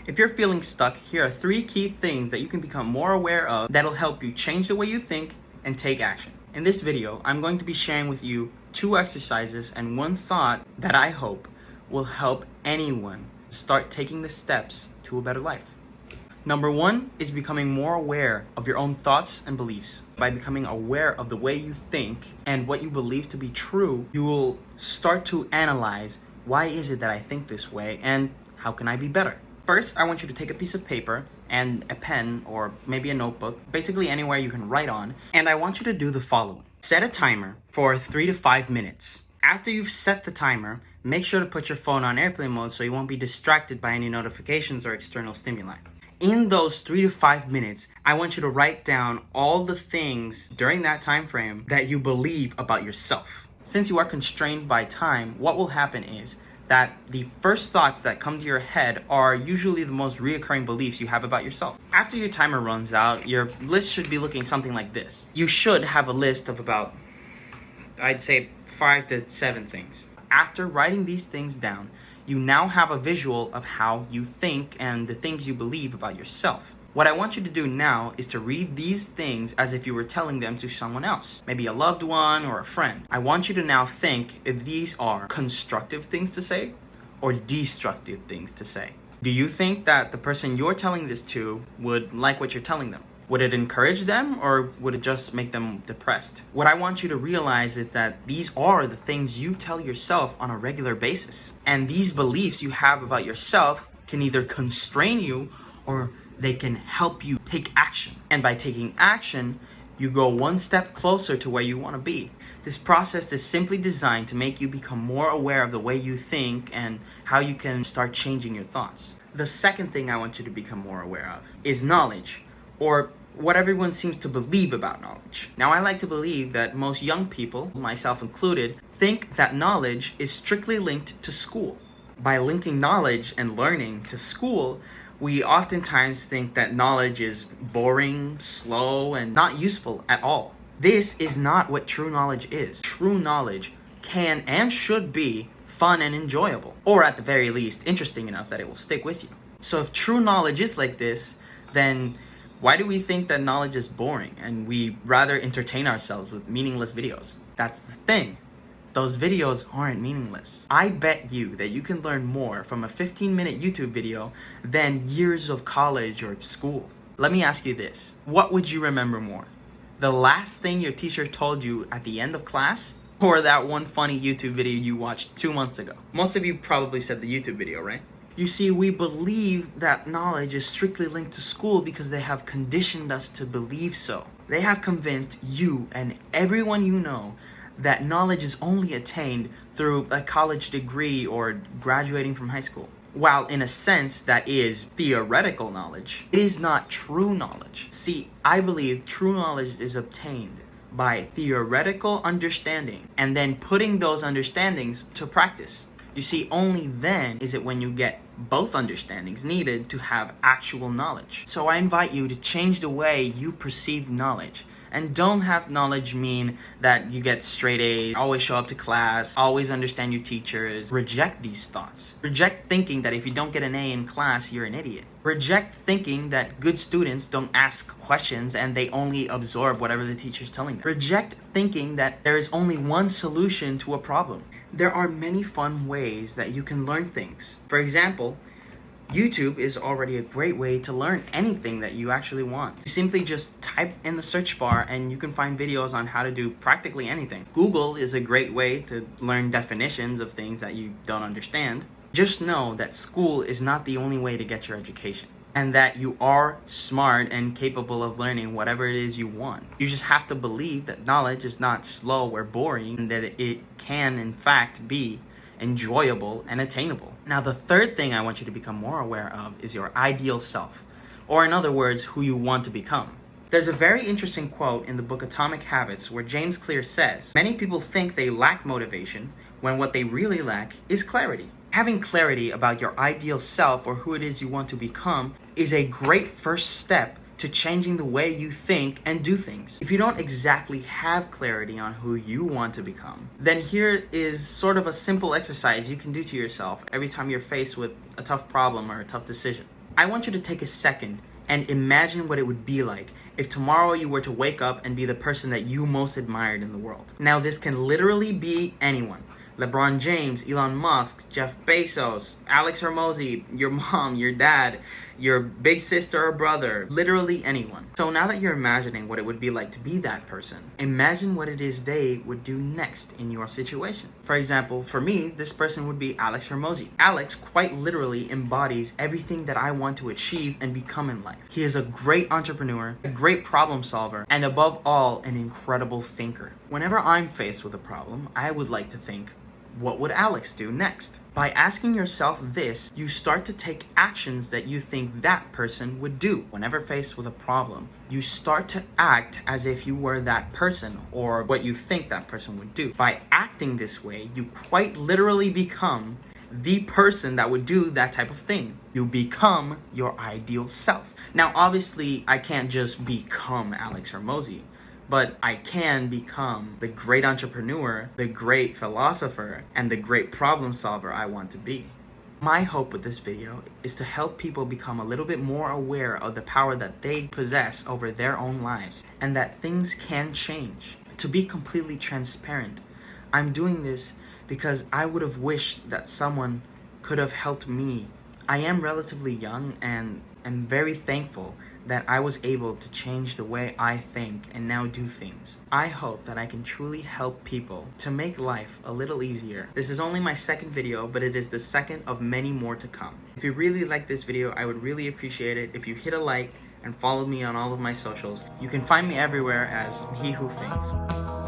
If you're feeling stuck, here are 3 key things that you can become more aware of that'll help you change the way you think and take action. In this video, I'm going to be sharing with you 2 exercises and 1 thought that I hope will help anyone start taking the steps to a better life. Number 1 is becoming more aware of your own thoughts and beliefs. By becoming aware of the way you think and what you believe to be true, you will start to analyze, why is it that I think this way and how can I be better? First, I want you to take a piece of paper and a pen or maybe a notebook, basically anywhere you can write on, and I want you to do the following. Set a timer for 3 to 5 minutes. After you've set the timer, make sure to put your phone on airplane mode so you won't be distracted by any notifications or external stimuli. In those 3 to 5 minutes, I want you to write down all the things during that time frame that you believe about yourself. Since you are constrained by time, what will happen is that the first thoughts that come to your head are usually the most reoccurring beliefs you have about yourself. After your timer runs out, your list should be looking something like this. You should have a list of about, I'd say, 5 to 7 things. After writing these things down, you now have a visual of how you think and the things you believe about yourself. What I want you to do now is to read these things as if you were telling them to someone else, maybe a loved one or a friend. I want you to now think if these are constructive things to say or destructive things to say. Do you think that the person you're telling this to would like what you're telling them? Would it encourage them or would it just make them depressed? What I want you to realize is that these are the things you tell yourself on a regular basis. And these beliefs you have about yourself can either constrain you or they can help you take action. And by taking action, you go 1 step closer to where you want to be. This process is simply designed to make you become more aware of the way you think and how you can start changing your thoughts. The second thing I want you to become more aware of is knowledge, or what everyone seems to believe about knowledge. Now, I like to believe that most young people, myself included, think that knowledge is strictly linked to school. By linking knowledge and learning to school, we oftentimes think that knowledge is boring, slow, and not useful at all. This is not what true knowledge is. True knowledge can and should be fun and enjoyable, or at the very least, interesting enough that it will stick with you. So if true knowledge is like this, then why do we think that knowledge is boring and we rather entertain ourselves with meaningless videos? That's the thing. Those videos aren't meaningless. I bet you that you can learn more from a 15-minute YouTube video than years of college or school. Let me ask you this. What would you remember more? The last thing your teacher told you at the end of class, or that one funny YouTube video you watched 2 months ago? Most of you probably said the YouTube video, right? You see, we believe that knowledge is strictly linked to school because they have conditioned us to believe so. They have convinced you and everyone you know that knowledge is only attained through a college degree or graduating from high school. While in a sense that is theoretical knowledge, it is not true knowledge. See, I believe true knowledge is obtained by theoretical understanding and then putting those understandings to practice. You see, only then is it when you get both understandings needed to have actual knowledge. So I invite you to change the way you perceive knowledge. And don't have knowledge mean that you get straight A's, always show up to class, always understand your teachers. Reject these thoughts. Reject thinking that if you don't get an A in class, you're an idiot. Reject thinking that good students don't ask questions and they only absorb whatever the teacher's telling them. Reject thinking that there is only one solution to a problem. There are many fun ways that you can learn things. For example, YouTube is already a great way to learn anything that you actually want. You simply just type in the search bar and you can find videos on how to do practically anything. Google is a great way to learn definitions of things that you don't understand. Just know that school is not the only way to get your education, and that you are smart and capable of learning whatever it is you want. You just have to believe that knowledge is not slow or boring, and that it can in fact be enjoyable and attainable. Now, the third thing I want you to become more aware of is your ideal self, or in other words, who you want to become. There's a very interesting quote in the book Atomic Habits where James Clear says, "Many people think they lack motivation when what they really lack is clarity." Having clarity about your ideal self or who it is you want to become is a great first step to changing the way you think and do things. If you don't exactly have clarity on who you want to become, then here is sort of a simple exercise you can do to yourself every time you're faced with a tough problem or a tough decision. I want you to take a second and imagine what it would be like if tomorrow you were to wake up and be the person that you most admired in the world. Now, this can literally be anyone. LeBron James, Elon Musk, Jeff Bezos, Alex Hormozi, your mom, your dad, your big sister or brother, literally anyone. So now that you're imagining what it would be like to be that person, imagine what it is they would do next in your situation. For example, for me, this person would be Alex Hormozi. Alex quite literally embodies everything that I want to achieve and become in life. He is a great entrepreneur, a great problem solver, and above all, an incredible thinker. Whenever I'm faced with a problem, I would like to think, what would Alex do next? By asking yourself this, you start to take actions that you think that person would do. Whenever faced with a problem, you start to act as if you were that person or what you think that person would do. By acting this way, you quite literally become the person that would do that type of thing. You become your ideal self. Now, obviously, I can't just become Alex Hormozi, but I can become the great entrepreneur, the great philosopher, and the great problem solver I want to be. My hope with this video is to help people become a little bit more aware of the power that they possess over their own lives and that things can change. To be completely transparent, I'm doing this because I would have wished that someone could have helped me. I am relatively young and am very thankful that I was able to change the way I think and now do things. I hope that I can truly help people to make life a little easier. This is only my second video, but it is the second of many more to come. If you really like this video, I would really appreciate it if you hit a like and follow me on all of my socials. You can find me everywhere as He Who Thinks.